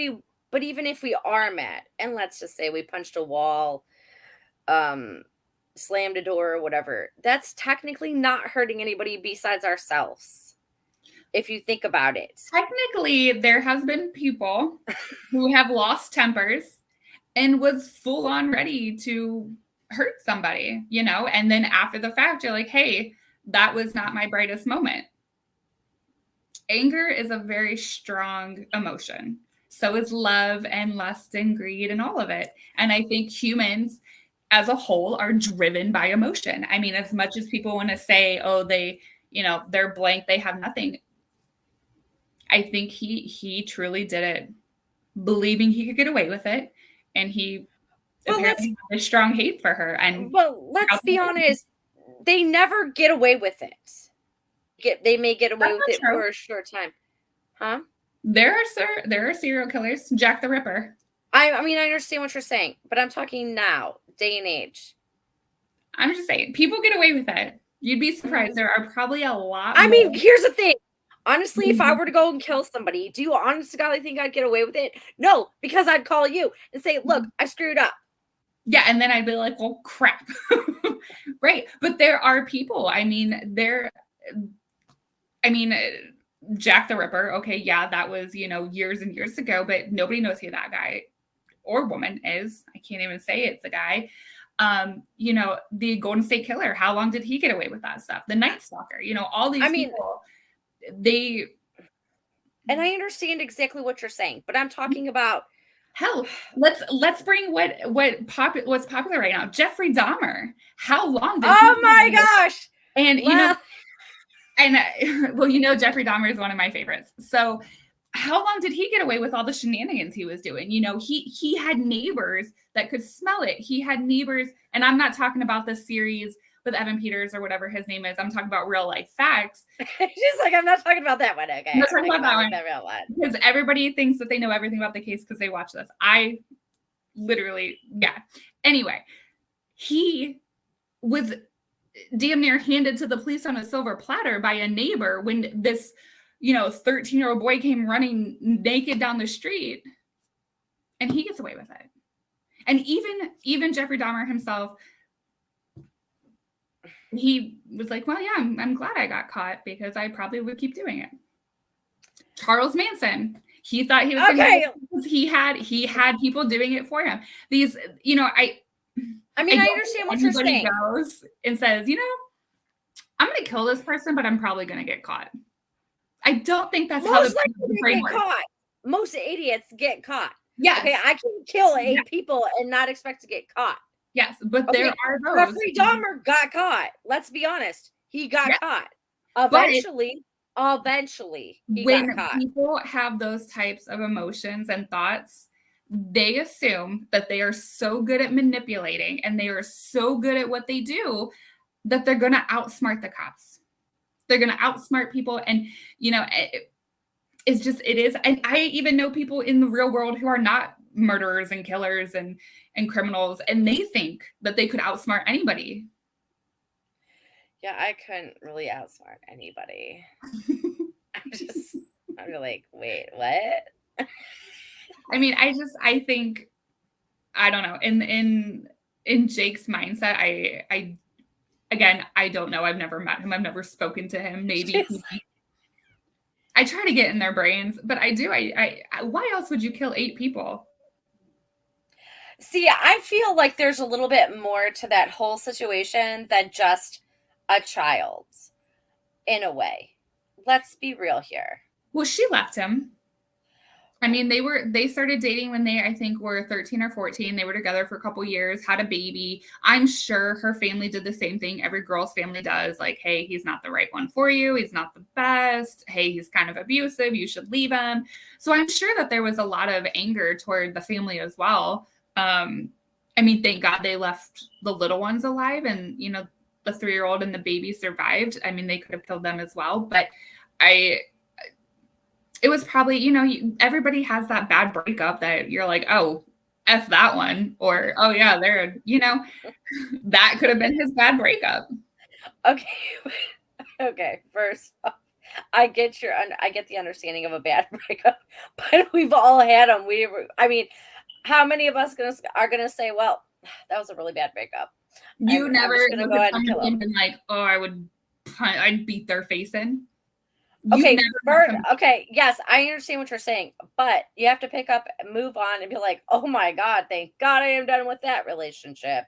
Speaker 2: we are mad, and let's just say we punched a wall, slammed a door or whatever, that's technically not hurting anybody besides ourselves. If you think about it.
Speaker 3: Technically, there has been people who have lost tempers and was full on ready to hurt somebody, and then after the fact, you're like, hey, that was not my brightest moment. Anger is a very strong emotion. So is love and lust and greed and all of it. And I think humans as a whole are driven by emotion. I mean, as much as people want to say, oh, they're blank, they have nothing. I think he truly did it believing he could get away with it. And he apparently had a strong hate for her. And
Speaker 2: let's be honest, they never get away with it. They may get away with it for a short time. Huh?
Speaker 3: There are serial killers. Jack the Ripper.
Speaker 2: I mean, I understand what you're saying, but I'm talking now, day and age.
Speaker 3: I'm just saying, people get away with it. You'd be surprised. There are probably a lot
Speaker 2: more. Mean, here's the thing. Honestly, if I were to go and kill somebody, do you honest to God think I'd get away with it? No, because I'd call you and say, look, I screwed up.
Speaker 3: Yeah, and then I'd be like, well, crap. Right. But there are people, Jack the Ripper, okay, yeah, that was, years and years ago, but nobody knows who that guy or woman is. I can't even say it's a guy. The Golden State Killer, how long did he get away with that stuff? The Night Stalker, all these people,
Speaker 2: and I understand exactly what you're saying, but I'm talking about
Speaker 3: hell. Let's bring what's popular right now. Jeffrey Dahmer. How long did
Speaker 2: my gosh.
Speaker 3: And Jeffrey Dahmer is one of my favorites. So how long did he get away with all the shenanigans he was doing? He had neighbors that could smell it. He had neighbors, and I'm not talking about the series with Evan Peters or whatever his name is. I'm talking about real life facts.
Speaker 2: She's like, I'm not talking about that one. Okay.
Speaker 3: I'm not talking about that one. Real one. Because everybody thinks that they know everything about the case because they watch this. I literally, yeah. Anyway, he was damn near handed to the police on a silver platter by a neighbor when this 13-year-old boy came running naked down the street, and he gets away with it. And even Jeffrey Dahmer himself, he was like, well, yeah, I'm glad I got caught because I probably would keep doing it. Charles Manson, he thought he was okay. He had people doing it for him. These, I
Speaker 2: understand what you're saying.
Speaker 3: Goes and says, I'm going to kill this person, but I'm probably going to get caught. I don't think that's how the brain works.
Speaker 2: Most idiots get caught.
Speaker 3: Yes.
Speaker 2: Okay, I can kill 8 people and not expect to get caught.
Speaker 3: Yes, but there are those.
Speaker 2: Jeffrey Dahmer got caught. Let's be honest. He got caught. Eventually, he got caught.
Speaker 3: When people have those types of emotions and thoughts, they assume that they are so good at manipulating and they are so good at what they do that they're going to outsmart the cops. They're going to outsmart people. And, it's just, it is. And I even know people in the real world who are not murderers and killers and criminals, and they think that they could outsmart anybody.
Speaker 2: Yeah, I couldn't really outsmart anybody. I'm like, wait, what?
Speaker 3: I think, I don't know. In Jake's mindset, I don't know. I've never met him. I've never spoken to him. Maybe I try to get in their brains, but I do. Why else would you kill 8 people?
Speaker 2: See, I feel like there's a little bit more to that whole situation than just a child, in a way. Let's be real here.
Speaker 3: Well, she left him. I mean, they started dating when they, I think, were 13 or 14. They were together for a couple years, had a baby. I'm sure her family did the same thing every girl's family does. Like, hey, he's not the right one for you. He's not the best. Hey, he's kind of abusive. You should leave him. So I'm sure that there was a lot of anger toward the family as well. I mean, thank God they left the little ones alive, and, you know, the 3-year-old and the baby survived. I mean, they could have killed them as well. But it was probably, you know, everybody has that bad breakup that you're like, oh, F that one. Or, oh, yeah, they're, you know, that could have been his bad breakup.
Speaker 2: Okay. Okay. First off, I get the understanding of a bad breakup, but we've all had them. I mean, how many of us are going to say, well, that was a really bad breakup?
Speaker 3: You
Speaker 2: I'm
Speaker 3: never
Speaker 2: just gonna go ahead and kill him.
Speaker 3: been like, oh, I'd beat their face in.
Speaker 2: Okay, okay, yes, I understand what you're saying, but you have to pick up, move on, and be like, oh my God, thank God I am done with that relationship.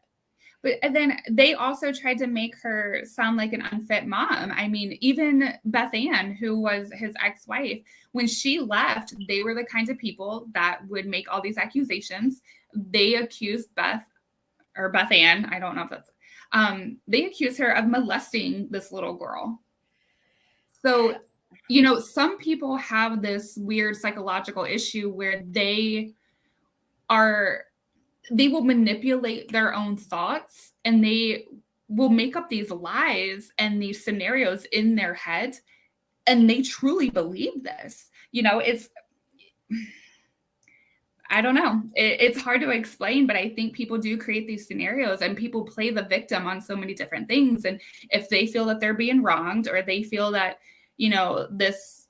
Speaker 3: But then they also tried to make her sound like an unfit mom. I mean, even Beth Ann, who was his ex-wife, when she left, they were the kinds of people that would make all these accusations. They accused Beth Ann, I don't know if that's, they accused her of molesting this little girl. So, you know, some people have this weird psychological issue where they will manipulate their own thoughts, and they will make up these lies and these scenarios in their head, and they truly believe this. You know, I don't know. It's hard to explain, but I think people do create these scenarios, and people play the victim on so many different things. And if they feel that they're being wronged, or they feel that, you know, this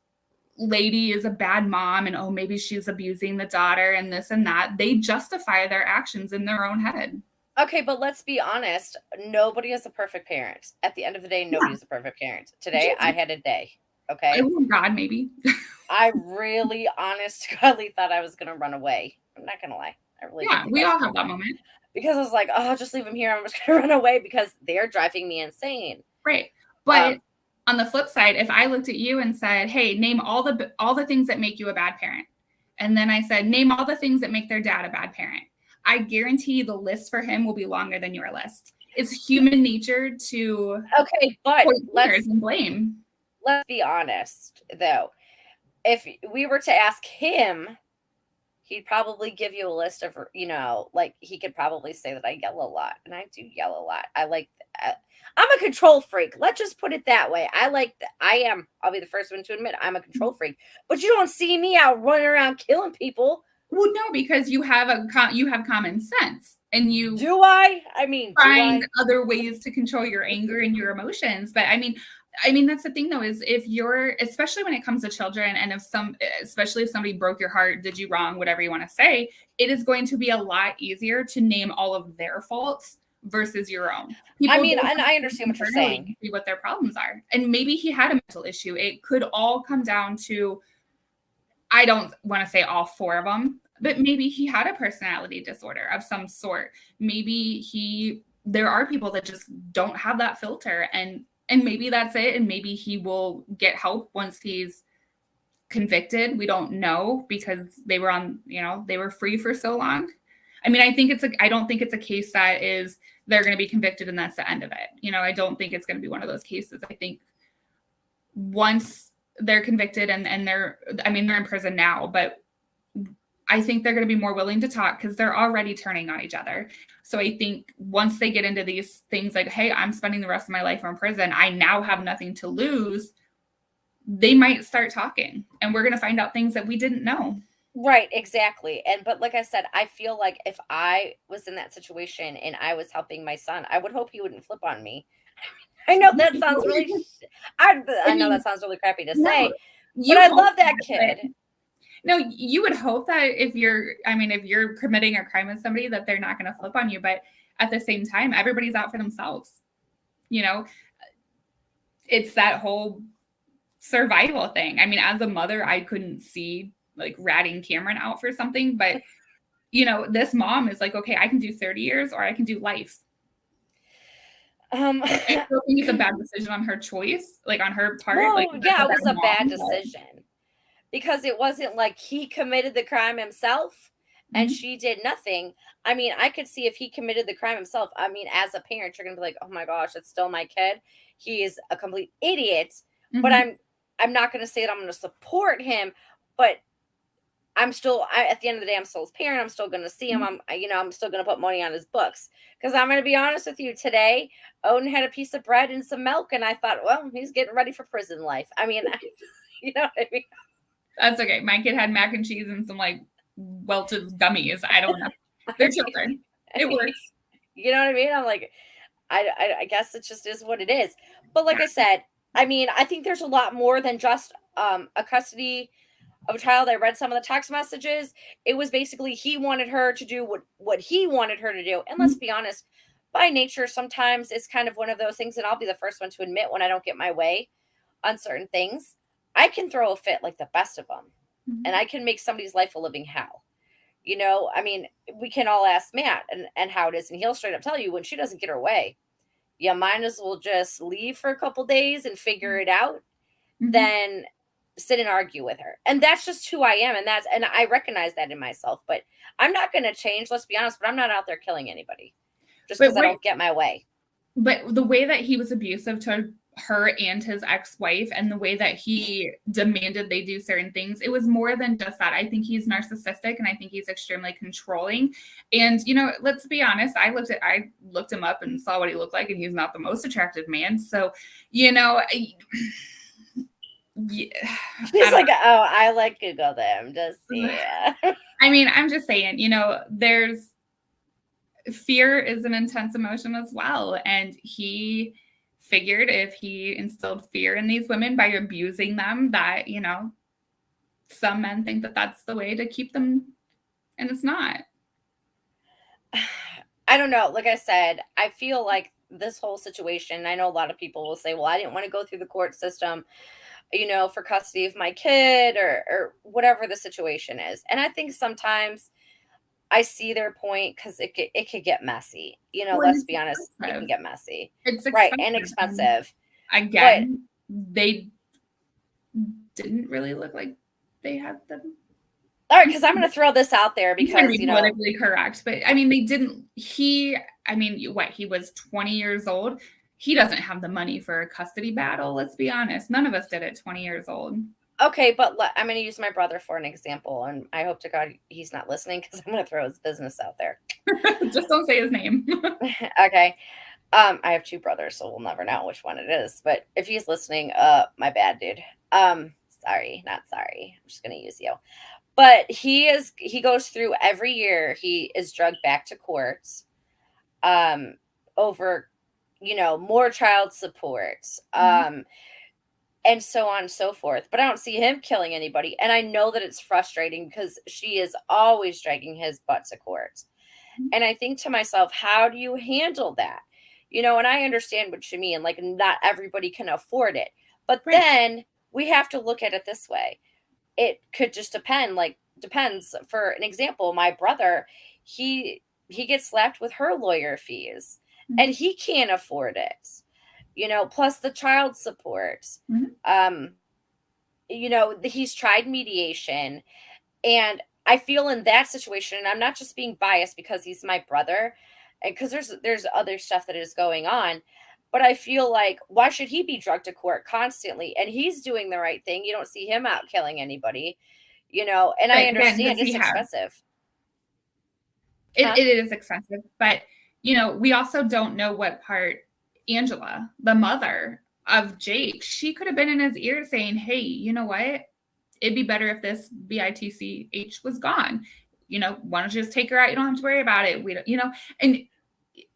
Speaker 3: lady is a bad mom, and, oh, maybe she's abusing the daughter and this and that, they justify their actions in their own head.
Speaker 2: Okay, but let's be honest. Nobody is a perfect parent. At the end of the day, nobody's a perfect parent. Today, I had a day. Okay.
Speaker 3: Oh, God, maybe.
Speaker 2: I really, honest to godly thought I was going to run away. I'm not going to lie. I really
Speaker 3: Yeah, we all have that moment.
Speaker 2: Because I was like, oh, just leave him here. I'm just going to run away because they're driving me insane.
Speaker 3: Right. But on the flip side, if I looked at you and said, hey, name all the things that make you a bad parent, and then I said, name all the things that make their dad a bad parent, I guarantee the list for him will be longer than your list. It's human nature to
Speaker 2: but
Speaker 3: let's blame.
Speaker 2: Let's be honest, though. If we were to ask him, he'd probably give you a list of, you know, like, he could probably say that I yell a lot, and I do yell a lot. I'm a control freak. Let's just put it that way. I'll be the first one to admit I'm a control freak, but you don't see me out running around killing people.
Speaker 3: Well, no, because you have common sense, and you
Speaker 2: find
Speaker 3: other ways to control your anger and your emotions. But I mean, that's the thing, though, is if you're, especially when it comes to children, and especially if somebody broke your heart, did you wrong, whatever you want to say, it is going to be a lot easier to name all of their faults versus your own.
Speaker 2: And I understand what you're saying.
Speaker 3: See what their problems are. And maybe he had a mental issue. It could all come down to, I don't want to say all 4 of them, but maybe he had a personality disorder of some sort. Maybe there are people that just don't have that filter, and maybe that's it. And maybe he will get help once he's convicted. We don't know, because they were free for so long. I mean, I don't think it's a case that they're going to be convicted and that's the end of it. You know, I don't think it's going to be one of those cases. I think once they're convicted and they're in prison now, but I think they're going to be more willing to talk because they're already turning on each other. So I think once they get into these things like, hey, I'm spending the rest of my life in prison, I now have nothing to lose, they might start talking, and we're going to find out things that we didn't know.
Speaker 2: Right, exactly. But like I said, I feel like if I was in that situation and I was helping my son, I would hope he wouldn't flip on me. I know that sounds really I know that sounds really crappy to say, but I love that kid.
Speaker 3: No, you would hope that if you're committing a crime with somebody, that they're not going to flip on you. But at the same time, everybody's out for themselves. You know, it's that whole survival thing. I mean, as a mother, I couldn't see like ratting Cameron out for something, but you know, this mom is like, okay, I can do 30 years or I can do life. I still think it's a bad decision on her choice, like on her part.
Speaker 2: Well, it was a bad decision. because it wasn't like he committed the crime himself and she did nothing. I mean, I could see if he committed the crime himself. I mean, as a parent, you're gonna be like, oh my gosh, it's still my kid. He is a complete idiot. But I'm not gonna say that I'm gonna support him, but I'm still at the end of the day, I'm still his parent. I'm still gonna see him. I'm still gonna put money on his books. Because I'm gonna be honest with you, today, Odin had a piece of bread and some milk, and I thought, well, he's getting ready for prison life. I mean, you know what I mean?
Speaker 3: That's okay. My kid had mac and cheese and some like welted gummies. I don't know. They're children. It works.
Speaker 2: You know what I mean? I'm like, I guess it just is what it is. But like I said, I mean, I think there's a lot more than just a custody of a child. I read some of the text messages. It was basically he wanted her to do what he wanted her to do. And let's be honest, by nature, sometimes it's kind of one of those things, and I'll be the first one to admit when I don't get my way on certain things. I can throw a fit like the best of them, and I can make somebody's life a living hell. You know, I mean, we can all ask Matt and how it is, and he'll straight up tell you when she doesn't get her way, you might as well just leave for a couple days and figure it out, than sit and argue with her. And that's just who I am, and I recognize that in myself. But I'm not going to change. Let's be honest. But I'm not out there killing anybody just because I don't get my way.
Speaker 3: But the way that he was abusive to her and his ex-wife, and the way that he demanded they do certain things, it was more than just that. I think he's narcissistic, and I think he's extremely controlling. And you know, let's be honest, I looked him up and saw what he looked like, and he's not the most attractive man. So, you know, yeah,
Speaker 2: he's like, oh, I like Google them. Just yeah.
Speaker 3: I mean, I'm just saying, you know, there's fear is an intense emotion as well, and he figured if he instilled fear in these women by abusing them, that, you know, some men think that that's the way to keep them, and it's not.
Speaker 2: I don't know. Like I said, I feel like this whole situation, I know a lot of people will say, well, I didn't want to go through the court system, you know, for custody of my kid or whatever the situation is. And I think sometimes I see their point, because it could get messy. You know, let's be honest, it can get messy.
Speaker 3: It's
Speaker 2: right, and expensive.
Speaker 3: Again, they didn't really look like they had them.
Speaker 2: All right, because I'm going to throw this out there because, you know,
Speaker 3: politically correct, but I mean, they didn't. He was 20 years old. He doesn't have the money for a custody battle. Let's be honest. None of us did it 20 years old.
Speaker 2: Okay, but I'm going to use my brother for an example, and I hope to God he's not listening, because I'm going to throw his business out there.
Speaker 3: Just don't say his name.
Speaker 2: Okay. I have two brothers, so we'll never know which one it is. But if he's listening, my bad, dude. Sorry, not sorry. I'm just going to use you. But he goes through every year. He is drugged back to court over, you know, more child support. And so on and so forth. But I don't see him killing anybody. And I know that it's frustrating because she is always dragging his butt to court. And I think to myself, how do you handle that? You know, and I understand what you mean. Like, not everybody can afford it. But then we have to look at it this way. It could just depends. For an example, my brother, he gets slapped with her lawyer fees, and he can't afford it. You know, plus the child support. You know, he's tried mediation, and I feel in that situation, and I'm not just being biased because he's my brother, and because there's other stuff that is going on, but I feel like, why should he be drugged to court constantly? And he's doing the right thing. You don't see him out killing anybody, you know, and I understand it's expensive.
Speaker 3: It is expensive, but, you know, we also don't know what part Angela, the mother of Jake, she could have been in his ear saying, hey, you know what? It'd be better if this BITCH was gone. You know, why don't you just take her out? You don't have to worry about it. We don't, you know,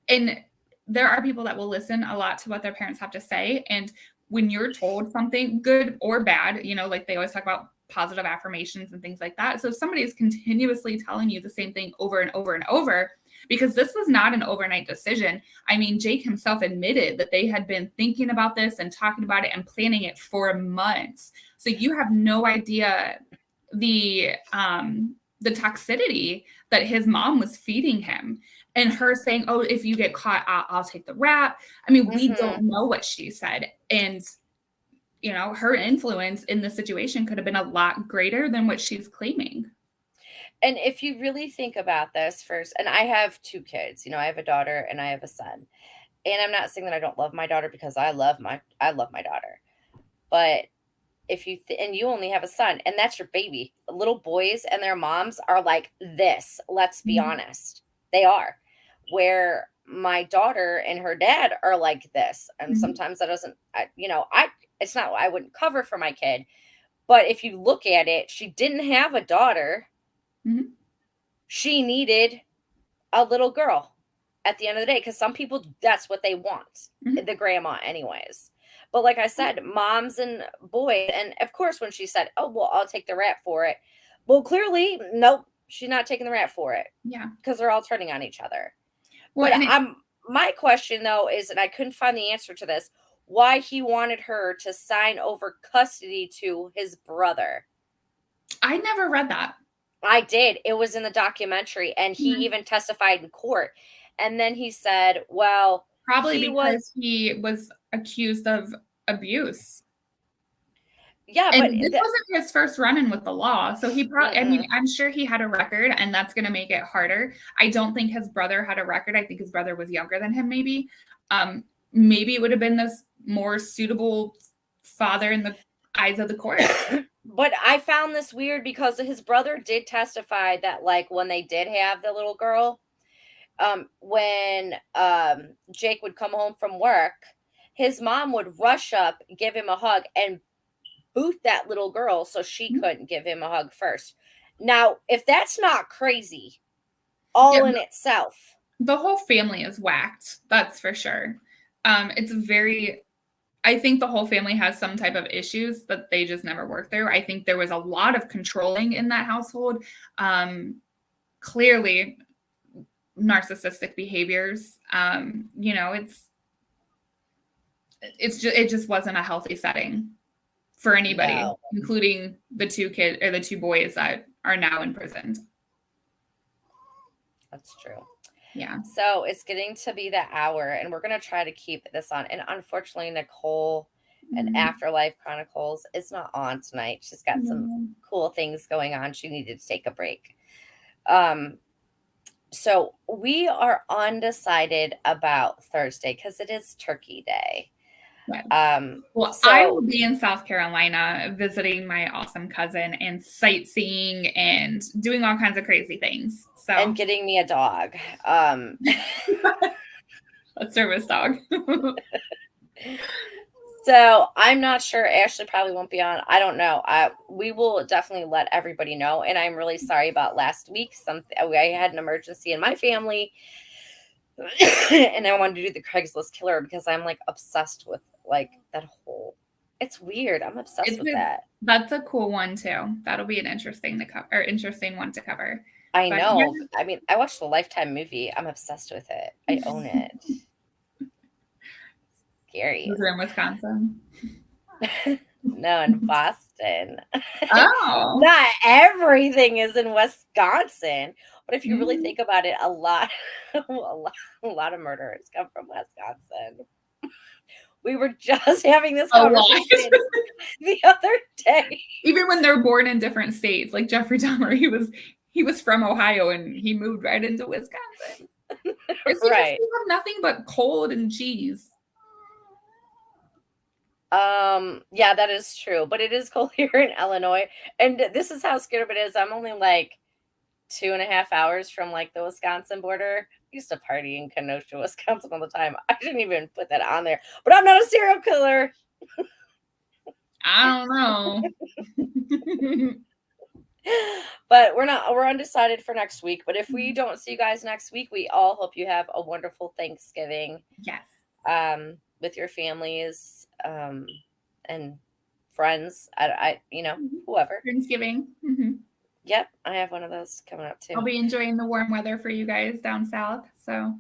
Speaker 3: and there are people that will listen a lot to what their parents have to say. And when you're told something good or bad, you know, like they always talk about positive affirmations and things like that. So if somebody is continuously telling you the same thing over and over and over, because this was not an overnight decision. I mean, Jake himself admitted that they had been thinking about this and talking about it and planning it for months. So you have no idea the toxicity that his mom was feeding him, and her saying, oh, if you get caught, I'll take the rap. I mean, we don't know what she said. And you know, her influence in the situation could have been a lot greater than what she's claiming.
Speaker 2: And if you really think about this first, and I have 2 kids, you know, I have a daughter and I have a son. And I'm not saying that I don't love my daughter, because I love my daughter. But if you and you only have a son, and that's your baby. Little boys and their moms are like this. Let's be honest. They are. Where my daughter and her dad are like this. And sometimes that doesn't, it's not, I wouldn't cover for my kid. But if you look at it, she didn't have a daughter. She needed a little girl at the end of the day, because some people, that's what they want, the grandma anyways. But like I said, moms and boys, and of course when she said, oh, well, I'll take the rap for it. Well, clearly, nope, she's not taking the rap for it.
Speaker 3: Yeah.
Speaker 2: Because they're all turning on each other.
Speaker 3: Well,
Speaker 2: but my question, though, is, and I couldn't find the answer to this, why he wanted her to sign over custody to his brother.
Speaker 3: I never read that.
Speaker 2: I did. It was in the documentary, and he even testified in court. And then he said, well,
Speaker 3: probably because he was accused of abuse.
Speaker 2: Yeah,
Speaker 3: and
Speaker 2: but
Speaker 3: this wasn't his first run-in with the law. So he probably, I mean, I'm sure he had a record, and that's going to make it harder. I don't think his brother had a record. I think his brother was younger than him, maybe. Maybe it would have been this more suitable father in the eyes of the court.
Speaker 2: But I found this weird because his brother did testify that, like, when they did have the little girl, when Jake would come home from work, his mom would rush up, give him a hug, and boot that little girl so she couldn't give him a hug first. Now, if that's not crazy in itself.
Speaker 3: The whole family is whacked. That's for sure. It's very, I think the whole family has some type of issues that they just never worked through. I think there was a lot of controlling in that household. Clearly narcissistic behaviors. You know, it just wasn't a healthy setting for anybody, including the 2 kids or the 2 boys that are now in prison.
Speaker 2: That's true.
Speaker 3: Yeah.
Speaker 2: So it's getting to be the hour, and we're going to try to keep this on. And unfortunately, Nicole and Afterlife Chronicles is not on tonight. She's got some cool things going on. She needed to take a break. So we are undecided about Thursday because it is Turkey Day.
Speaker 3: Right. I will be in South Carolina visiting my awesome cousin and sightseeing and doing all kinds of crazy things. So
Speaker 2: and getting me a dog.
Speaker 3: A service dog.
Speaker 2: So I'm not sure. Ashley probably won't be on. I don't know. We will definitely let everybody know. And I'm really sorry about last week. I had an emergency in my family. And I wanted to do the Craigslist killer because I'm like obsessed with like that whole. It's weird. I'm obsessed with that.
Speaker 3: That's a cool one too. That'll be an interesting one to cover.
Speaker 2: I know. Yeah. I mean, I watched the Lifetime movie. I'm obsessed with it. I own it. Scary.
Speaker 3: Was it in Wisconsin?
Speaker 2: No, in Boston.
Speaker 3: Oh.
Speaker 2: Not everything is in Wisconsin. But if you really think about it, a lot of murderers come from Wisconsin. We were just having this conversation the other day.
Speaker 3: Even when they're born in different states, like Jeffrey Dahmer, he was from Ohio and he moved right into Wisconsin. It's right. We have nothing but cold and cheese.
Speaker 2: Yeah, that is true. But it is cold here in Illinois. And this is how scared it is. I'm only like 2.5 hours from like the Wisconsin border. I used to party in Kenosha, Wisconsin all the time. I didn't even put that on there. But I'm not a serial killer.
Speaker 3: I don't know.
Speaker 2: But we're undecided for next week. But if we don't see you guys next week, we all hope you have a wonderful Thanksgiving.
Speaker 3: Yes.
Speaker 2: With your families and friends. Whoever.
Speaker 3: Thanksgiving.
Speaker 2: Yep, I have one of those coming up too.
Speaker 3: I'll be enjoying the warm weather for you guys down south. So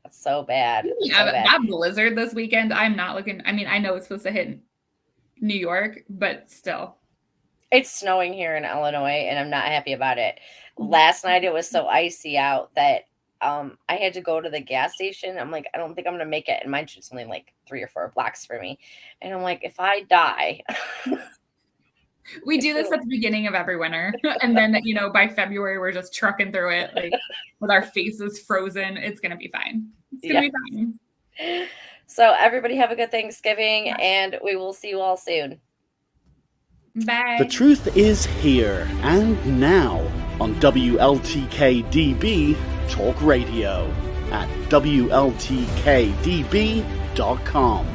Speaker 2: that's so bad.
Speaker 3: That blizzard this weekend. I'm not looking. I mean, I know it's supposed to hit New York, but still.
Speaker 2: It's snowing here in Illinois, and I'm not happy about it. Last night it was so icy out that I had to go to the gas station. I'm like, I don't think I'm gonna make it. And mine's just only like 3 or 4 blocks for me. And I'm like, if I die.
Speaker 3: We do this at the beginning of every winter. And then, by February, we're just trucking through it like with our faces frozen. It's going to be fine. It's going to be fine.
Speaker 2: So everybody have a good Thanksgiving, and we will see you all soon.
Speaker 3: Bye.
Speaker 4: The truth is here and now on WLTK-DB Talk Radio at WLTK-DB.com.